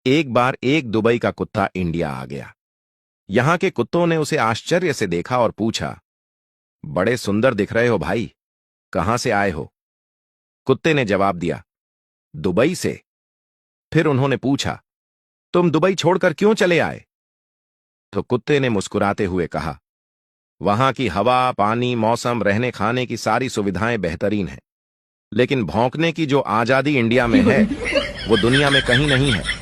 एक बार एक दुबई का कुत्ता इंडिया आ गया। यहां के कुत्तों ने उसे आश्चर्य से देखा और पूछा, बड़े सुंदर दिख रहे हो भाई, कहां से आए हो? कुत्ते ने जवाब दिया, दुबई से। फिर उन्होंने पूछा, तुम दुबई छोड़कर क्यों चले आए? तो कुत्ते ने मुस्कुराते हुए कहा, वहां की हवा, पानी, मौसम, रहने खाने की सारी सुविधाएं बेहतरीन हैं, लेकिन भौंकने की जो आजादी इंडिया में है वो दुनिया में कहीं नहीं है।